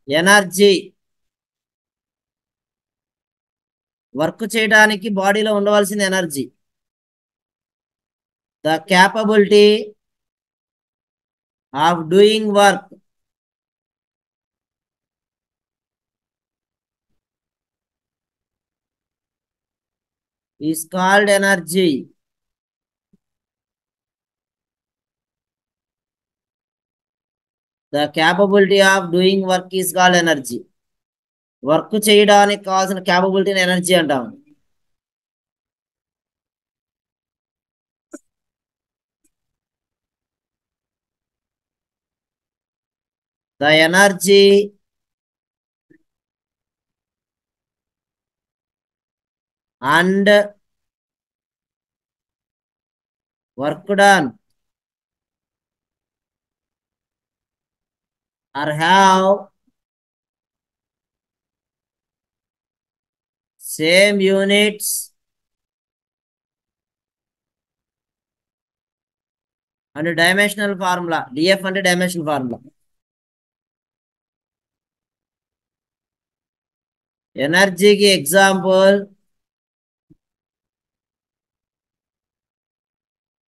Energy work చేయడానికి బాడీలో ఉండవలసిన energy. The capability of doing work is called energy. The capability of doing work is called energy. Work చేయడానికి కావాల్సిన క్యాపబిలిటీని energy అంటాం. The energy and work done or have same units and dimensional formula. DF అంటే dimensional formula. ఎనర్జీకి example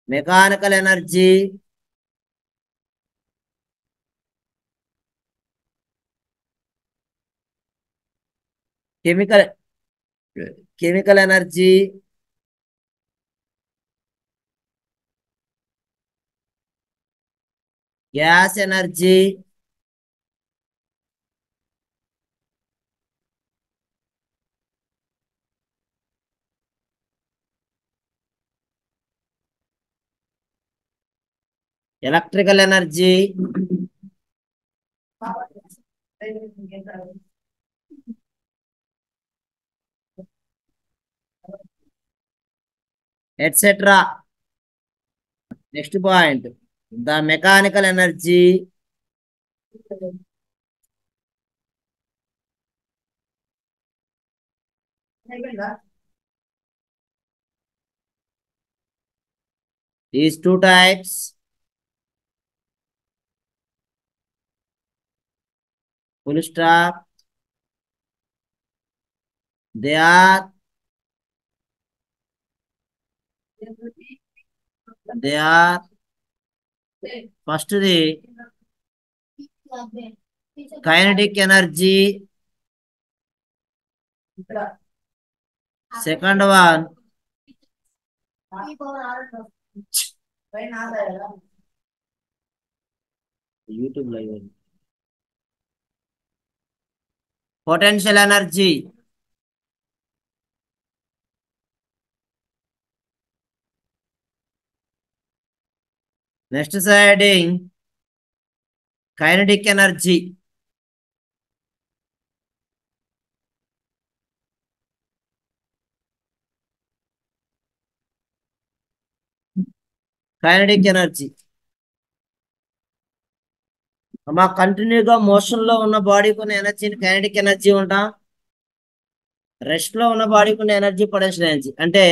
mechanical energy, chemical energy, gas energy, electrical energy, etcetera. Next point, the mechanical energy is two types. Full stop. They are first the kinetic energy, second one YouTube live, potential energy. Next siding kinetic energy. Kinetic energy మా కంటిన్యూగా motion లో ఉన్న body కొన్ని ఎనర్జీని kinetic energy ఉంటాం, rest లో ఉన్న body కొన్ని ఎనర్జీ పొటెన్షియల్ ఎనర్జీ. అంటే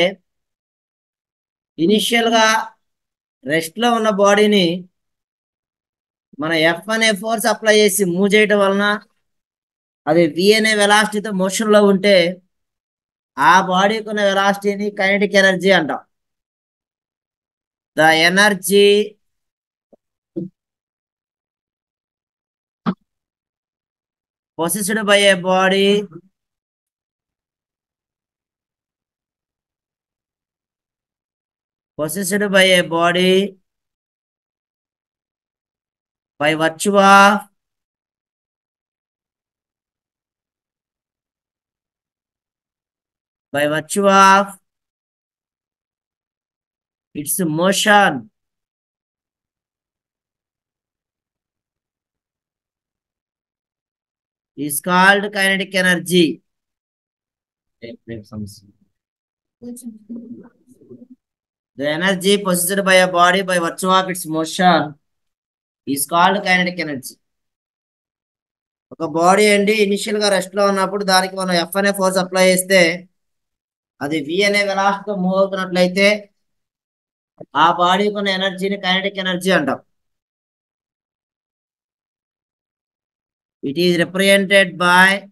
ఇనిషియల్ గా రెస్ట్ లో ఉన్న బాడీని మన ఎఫ్ అనే ఫోర్స్ అప్లై చేసి మూవ్ చేయటం వలన అది వి అనే వెలాసిటీతో మోషన్ లో ఉంటే ఆ బాడీకి ఉన్న వెలాసిటీని కైనటిక్ ఎనర్జీ అంటాం. The energy possessed by a body by virtue of its motion is called kinetic energy. The energy possessed by a body by virtue of its motion is called kinetic energy. ఒక body అండి initial గా rest లో ఉన్నప్పుడు దానికి మనం F అనే force apply చేస్తే అది వి అనే వెలాసిటీతో మూవ్ అవుతున్నట్లయితే ఆ బాడీకి ఉన్న ఎనర్జీని కైనటిక్ ఎనర్జీ అంటాం. It is represented by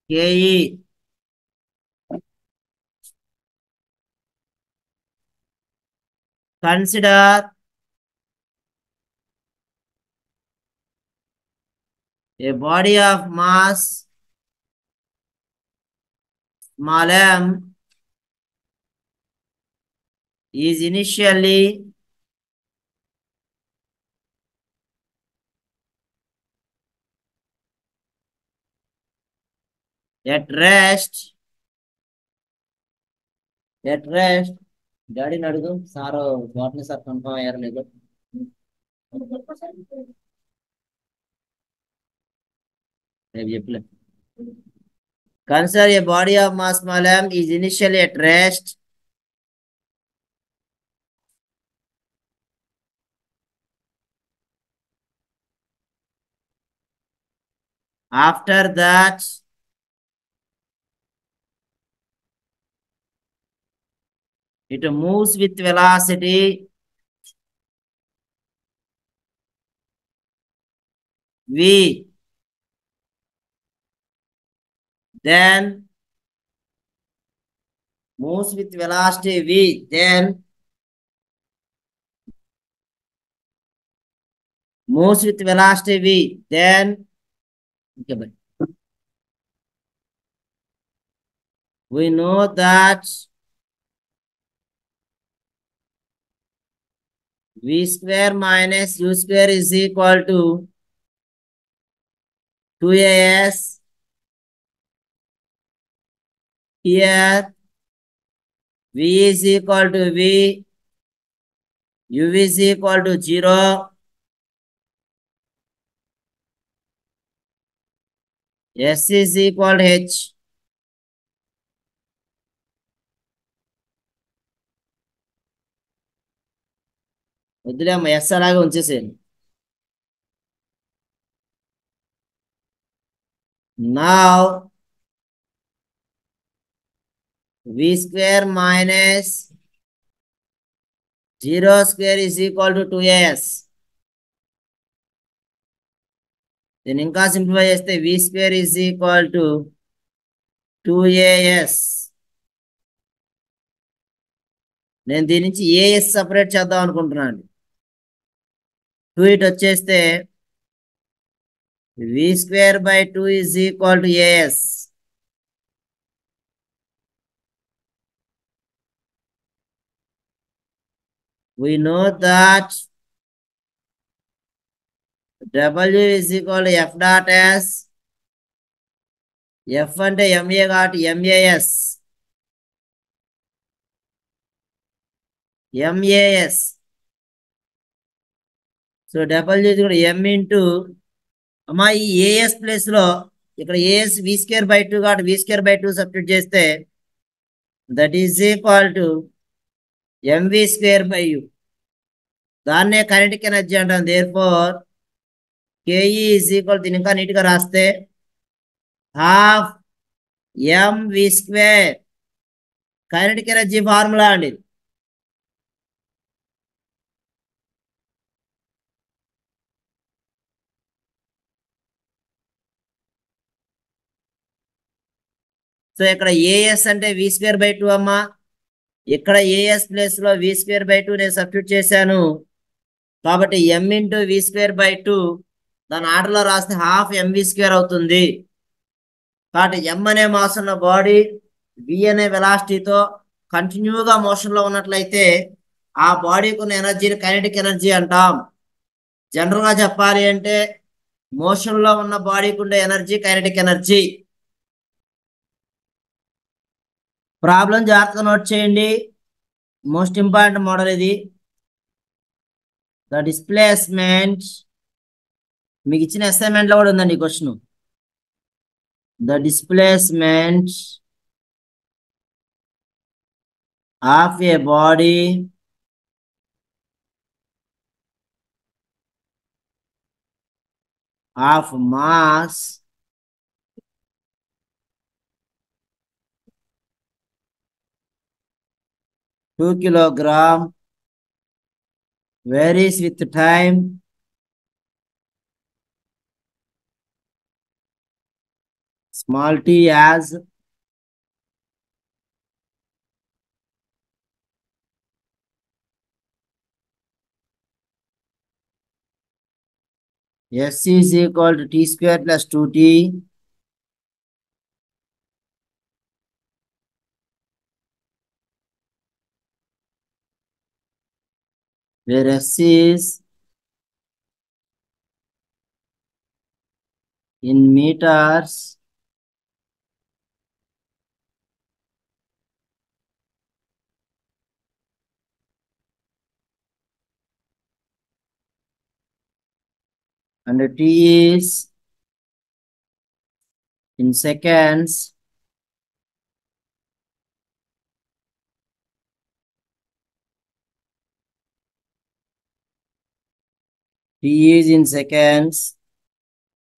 KE. Consider a body of mass small m is initially at rest. At rest. డాడీని అడుగు సారు వాటిని సార్ కన్ఫర్మ్ అయ్యారు లేదు రేపు చెప్పలే. Consider a body of mass small m is initially at rest. After that, it moves with velocity v. Then moves with velocity v. Then moves with velocity v. Then okay, we know that v square minus u square is equal to 2as. Here v is equal to v, u is equal to 0, s is equal to h. వద్దులే అమ్మ yes అలాగే ఉంచేసేయండి. Now v square minus 0 square is equal to 2as. దీన్ని ఇంకా simplify చేస్తే v square is equal to 2as. నేను దీని నుంచి as separate చేద్దాం అనుకుంటున్నాను. 2 ఇటు వచ్చేస్తే v square by 2 is equal to as. We know that w is equal to f dot s. f అంటే ma కాబట్టి mas. mas. So w is equal to m into అమ్మా ఈ ఏఎస్ ప్లేస్ లో ఇక్కడ ఏఎస్ వి స్క్వేర్ బై 2 కాబట్టి v square by 2 substitute చేస్తే that is equal to m v square by u. దాన్నే kinetic energy అంటాం. దేర్ఫోర్ కేఈ ఈజ్ ఈక్వల్, దీని ఇంకా నీట్గా రాస్తే half m v square. Kinetic energy formula అండి. సో ఇక్కడ ఏఎస్ అంటే వి స్క్వేర్ బై 2 అమ్మా. ఇక్కడ ఏఎస్ ప్లేస్ లో వి స్క్వేర్ బై 2 నేను సబ్స్టిట్యూట్ చేశాను కాబట్టి ఎం ఇంటూ వి స్క్వేర్ బై 2 దాని ఆర్డర్లో రాస్తే హాఫ్ ఎంవి స్క్వేర్ అవుతుంది. కాబట్టి ఎం అనే మాస్ ఉన్న బాడీ వి అనే వెలాసిటీతో కంటిన్యూగా మోషన్లో ఉన్నట్లయితే ఆ బాడీకి ఉన్న ఎనర్జీని కైనెటిక్ ఎనర్జీ అంటాం. జనరల్గా చెప్పాలి అంటే మోషన్లో ఉన్న బాడీకి ఉండే ఎనర్జీ కైనెటిక్ ఎనర్జీ. ప్రాబ్లం జాగ్రత్తగా నోట్ చేయండి. మోస్ట్ ఇంపార్టెంట్ మోడల్ ఇది. ద డిస్ప్లేస్మెంట్ మీకు ఇచ్చిన అసైన్మెంట్లో కూడా ఉందండి ఈ question. The displacement of A body of mass 2 kilogram varies with time. Small t as S is equal to t square plus 2t, where S is in meters and t is in seconds. T is in seconds.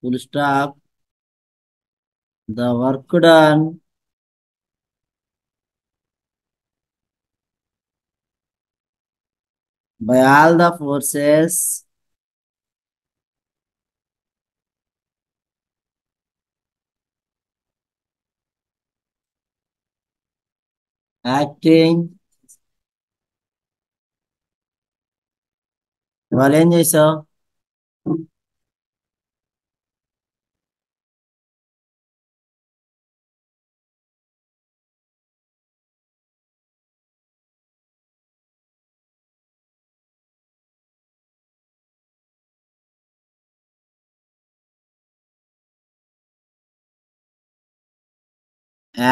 Full stop. The work done by all the forces acting. వాళ్ళు ఏం చేసావు?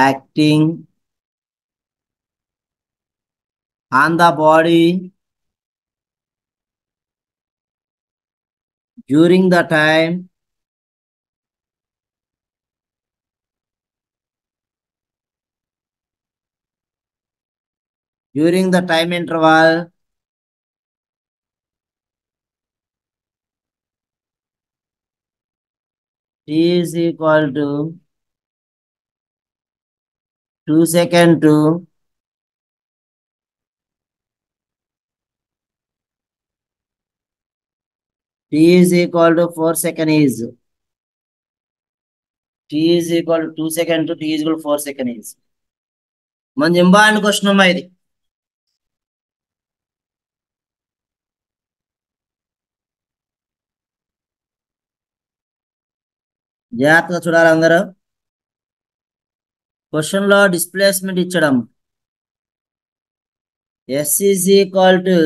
Acting on the body during the time interval t is equal to 2 seconds to t is equal to 4 seconds is t is equal to 2 seconds to t is equal to 4 seconds is. మంచి important question అమ్మా ఇది. జాగ్రత్తగా చూడాలి అందరూ. Question లో displacement ఇచ్చడం S is equal to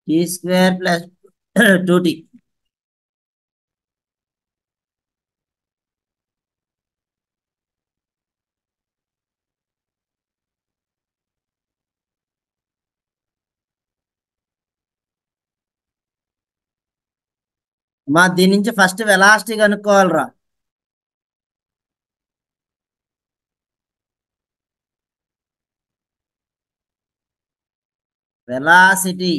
t square plus 2t. మా దీని నుంచి ఫస్ట్ వెలాసిటీ కనుక్కోవాలరా. Velocity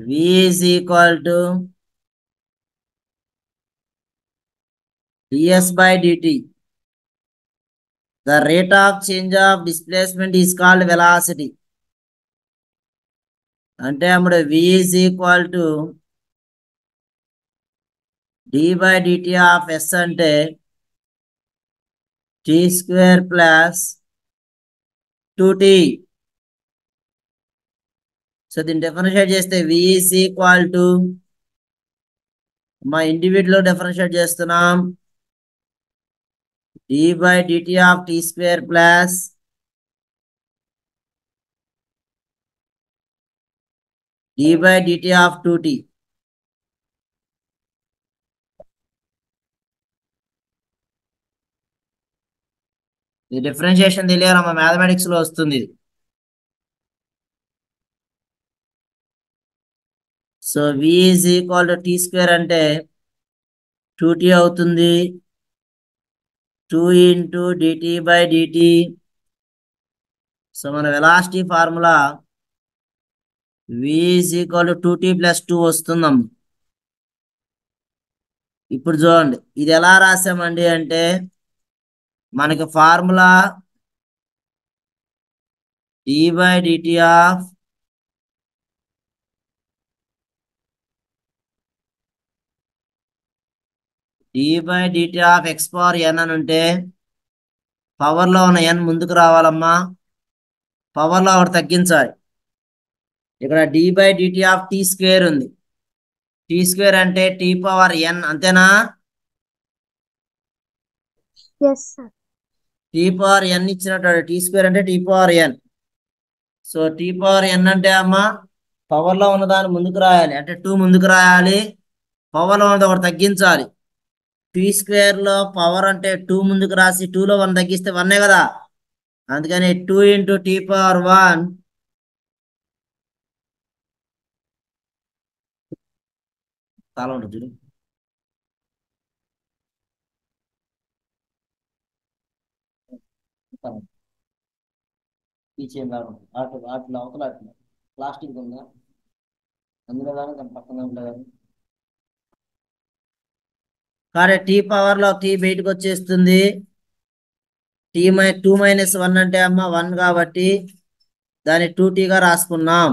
v is equal to ds by dt. The rate of change of displacement is called velocity. అంటే అప్పుడు v is equal to d by dt of s అంటే t square plus 2t. So దీన్ని differentiate చేస్తే v is equal to మా individual differentiate చేస్తున్నాం d by dt of t square plus d by dt of 2t. ఈ differentiation తెలియాలమ్మా, mathematics లో వస్తుంది. So v is equal to t square అంటే 2t అవుతుంది. 2 into dt by dt. So మన velocity formula v is equal to 2t plus 2 వస్తుందమ్మా. ఇప్పుడు చూడండి ఇది ఎలా రాసామండి అంటే మనకి formula d/dt of x power n అని ఉంటే పవర్ లో ఉన్న n ముందుకు రావాలమ్మా, పవర్ లో ఒకటి తగ్గించాలి. ఇక్కడ d/dt ఆఫ్ t స్క్వేర్ ఉంది, t స్క్వేర్ అంటే t పవర్ n అంతేనా? Yes sir. t power n ఇచ్చినట్టు t స్క్వేర్ అంటే t power n. So t power n అంటే అమ్మా పవర్ లో ఉన్న దాన్ని ముందుకు రాయాలి, అంటే 2 ముందుకు రాయాలి, పవర్ లో ఉన్నది ఒకటి తగ్గించాలి. t స్క్వేర్ లో పవర్ అంటే 2 ముందుకు రాసి 2 లో 1 తగ్గిస్తే 1 కదా, అందుకని 2 ఇంటూ టీ పవర్ 1 చాలా ఉంటుంది చూడు. వాటిలో అవతల ప్లాస్టిక్ ఉందా అందులో కానీ దాని పక్కన ఉందా కానీ, కానీ టీ పవర్ లో టీ బయటకు వచ్చేస్తుంది. టీ 2 మైనస్ 1 అంటే అమ్మ 1 కాబట్టి దాన్ని 2t రాసుకున్నాం.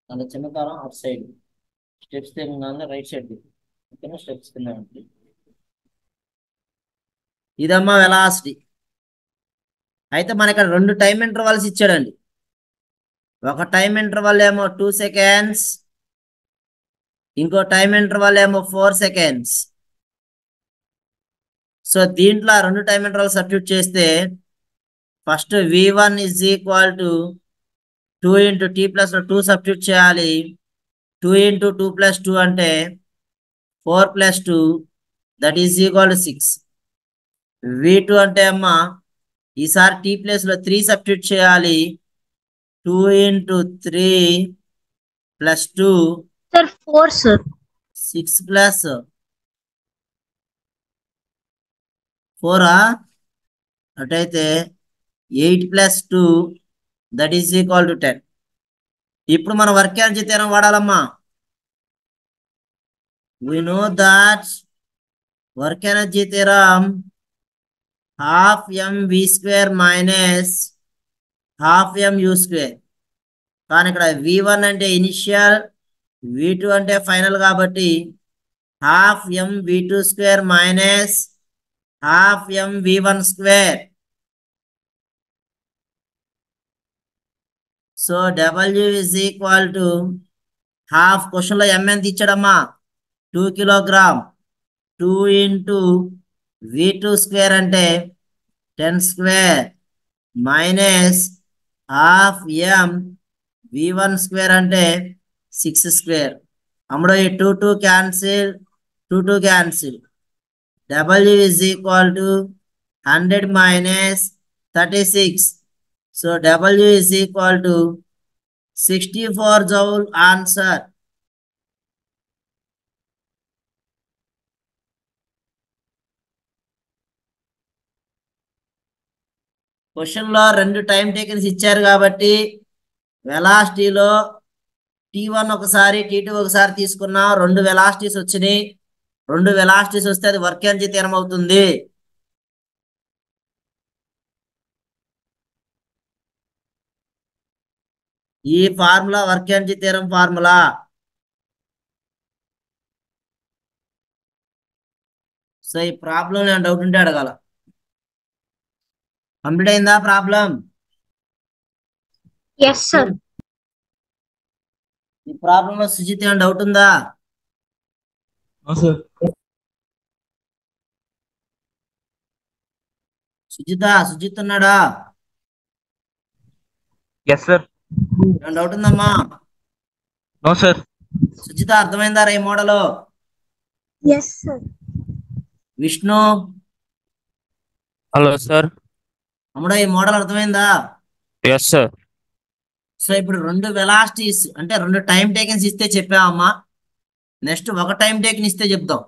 దాని చిన్న కాలం అటు సైడ్ స్టెప్స్ తిరిగిన రైట్ సైడ్ ఓకేనా, స్టెప్స్ కింద ఉంటుంది. ఇదమ్మా వెలాసిటీ. అయితే మన ఇక్కడ 2 టైం ఇంటర్వల్స్ ఇచ్చాడండి. ఒక టైం ఇంటర్వల్ ఏమో 2 సెకండ్స్, ఇంకో టైం ఇంటర్వల్ ఏమో 4 సెకండ్స్. సో దీంట్లో 2 టైం ఇంటర్వల్ సబ్స్టిట్యూట్ చేస్తే first v1 is equal to 2 into t plus 2 substitute చేయాలి. 2 ఇంటూ 2 ప్లస్ 2 అంటే 4 plus 2 that is equal to 6. v2 అంటే అమ్మా ఈసారి టీ ప్లేస్ లో 3 సబ్స్టిట్యూట్ చేయాలి. 2 into 3 plus 2 sir 4 sir. 6 plus 4 అటైతే 8 plus 2 that is equal to 10. ఇప్పుడు మనం వర్క్ ఎనర్జీ థీరం వాడాలమ్మా. we know that work energy theorem half mv square minus half mu square. కానీ ఇక్కడ v1 అంటే ఇనిషియల్, v2 అంటే ఫైనల్ కాబట్టి half mv2 square minus half mv1 square. So w is equal to half. క్వశ్చన్లో m ఎంత ఇచ్చాడమ్మా 2 kilogram. 2 into v2 square అంటే 10 square minus half m v1 square అంటే 6 square. అమ్మడో ఈ 2 2 cancel, 2 2 cancel. w is equal to 100 minus 36. So w is equal to 64 joule answer. Question లో 2 time టేకన్స్ ఇచ్చారు కాబట్టి వెలాసిటీలో t1 ఒకసారి t2 ఒకసారి తీసుకున్నాం, 2 వెలాసిటీస్ వచ్చినాయి. 2 వెలాసిటీస్ వస్తే అది వర్క్ ఎనర్జీ థీరం అవుతుంది. ఈ formula work energy theorem formula. So ఈ ప్రాబ్లం నేను డౌట్ ఉంటే అడగాల. కంప్లీట్ అయిందా ప్రాబ్లం? Yes sir. ఈ ప్రాబ్లంలో సుజిత్ ఏమైనా డౌట్ ఉందా? సుజిత్ ఉన్నాడా? Yes sir. ఏమైనా డౌట్ ఉందమ్మా? No sir. సుజిత అర్థమైందా ఈ model? Yes sir. Vishnu hello sir. అమ్ముడా ఈ మోడల్ అర్థమైందా? Yes sir. సో ఇప్పుడు 2 వెలాసిటీస్ అంటే 2 టైం టేకన్స్ ఇస్తే చెప్పామమ్మా. నెక్స్ట్ ఒక టైం టేకన్ ఇస్తే చెప్దాం.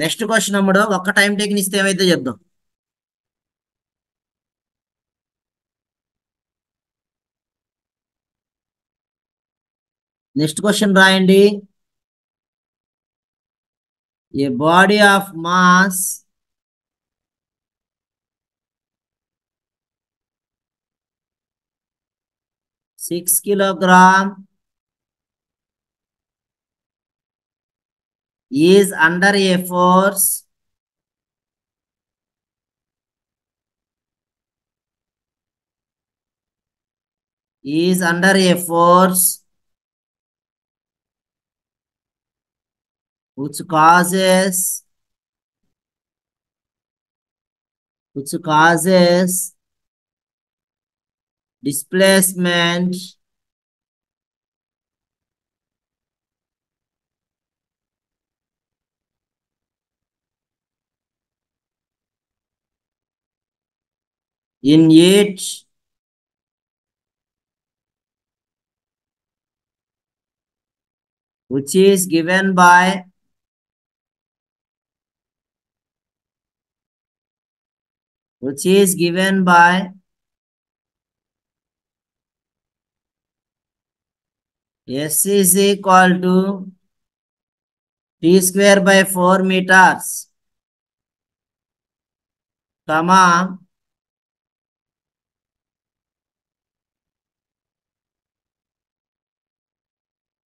నెక్స్ట్ క్వశ్చన్ అమ్ముడు ఒక టైం టేకన్ ఇస్తే ఏమైతే చెప్దాం. నెక్స్ట్ క్వశ్చన్ రాయండి. A body of mass 6 kilogram is under a force which causes displacement in it which is given by S is equal to t square by 4 meters, comma,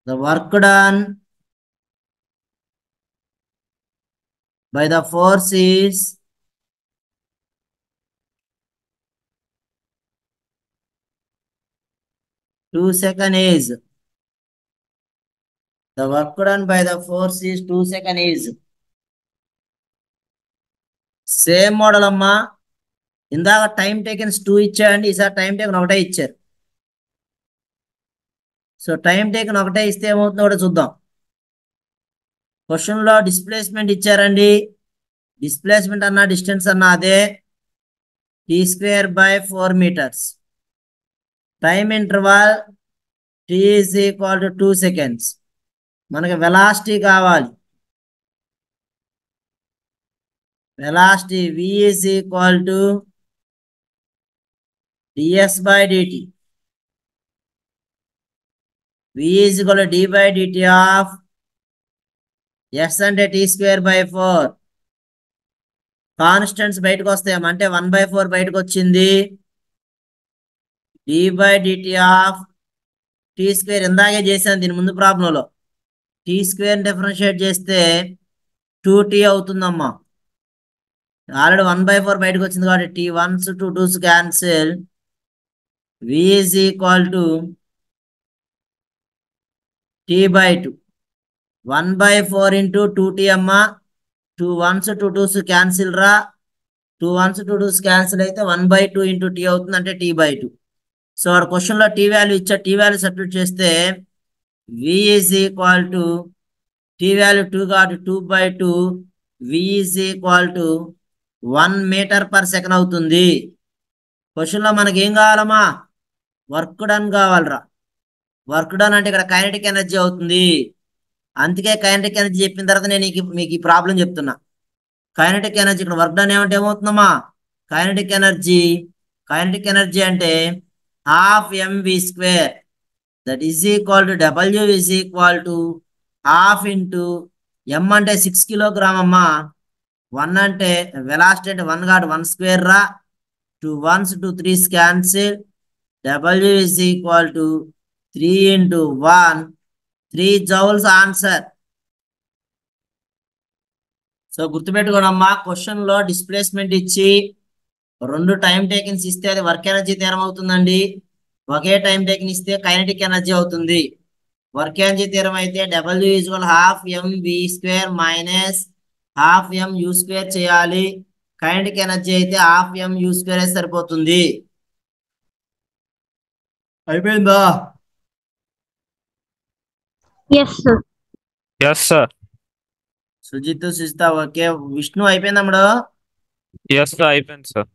the work done by the force is 2 seconds is. The work done by the force is 2 seconds is. Same model అమ్మా. ఇందాక time టేకెన్స్ 2 ఇచ్చాయండి, ఈసారి time taken ఒకటే ఇచ్చారు. So time taken ఒకటే ఇస్తే ఏమవుతుందో కూడా చూద్దాం. క్వశ్చన్లో డిస్ప్లేస్మెంట్ ఇచ్చారండి. డిస్ప్లేస్మెంట్ అన్నా డిస్టెన్స్ అన్నా అదే, t square by 4 meters. Time interval t is equal to 2 seconds. మనకి వెలాసిటీ కావాలి. Velocity v is equal to ds by dt. v is equal to d by dt of s అంటే t square by 4. Constants బయటకు వస్తాయేమో, అంటే 1/4 బయటకు వచ్చింది. d by dt of t square ఇందాకే చేశాను దీని ముందు ప్రాబ్లంలో. t square డిఫరెన్షియేట్ చేస్తే 2t అవుతుందమ్మా. ఆల్రెడీ 1/4 బయటకు వచ్చింది కాబట్టి t 1s 2 2s cancel. v is equal to t by 2. 1/4 into 2t అమ్మా. 2 1s 2 2s క్యాన్సిల్ రా. 2 1s 2 2s క్యాన్సిల్ అయితే 1/2 into t అవుతుంది, అంటే t by 2. సో వాడు క్వశ్చన్లో టీ వాల్యూ ఇచ్చా, టీ వాల్యూ సబ్స్టిట్యూట్ చేస్తే v is equal to t value 2 కాబట్టి 2/2 v is equal to 1 meter per second అవుతుంది. క్వశ్చన్లో మనకి ఏం కావాలమ్మా? వర్క్ డన్ కావాలరా. వర్క్ డన్ అంటే ఇక్కడ కైనెటిక్ ఎనర్జీ అవుతుంది. అందుకే కైనెటిక్ ఎనర్జీ చెప్పిన తర్వాత నేను మీకు ఈ ప్రాబ్లం చెప్తున్నా. కైనెటిక్ ఎనర్జీ ఇక్కడ వర్క్ డన్ ఏమంటే ఏమవుతుందమ్మా? కైనెటిక్ ఎనర్జీ అంటే half mv square, that is equal to w is equal to half into m అంటే 6 kilogram అమ్మా. 1 అంటే వెలాసిటీ అంటే 1 కాదు 1 square రా. 2 1s 2 3s cancel. w is equal to 3 into 1, 3 joules answer. So గుర్తుపెట్టుకోనమ్మా, question లో displacement ఇచ్చి 2 టైం టేకిన్స్ ఇస్తే అది వర్క్ ఎనర్జీ థీరం అవుతుందండి. ఒకే టైం టేకిన్ ఇస్తే కైనెటిక్ ఎనర్జీ అవుతుంది. వర్క్ ఎనర్జీ థీరం అయితే w equal half mv square minus half mu square చేయాలి. కైనెటిక్ ఎనర్జీ అయితే హాఫ్ mu స్క్వేర్ సరిపోతుంది. అయిపోయిందా? Yes, sir. Yes, sir. Sujith Sujitha okay. Vishnu అయిపోయిందమ్ముడు? Yes, sir. అయిపోయింది సార్.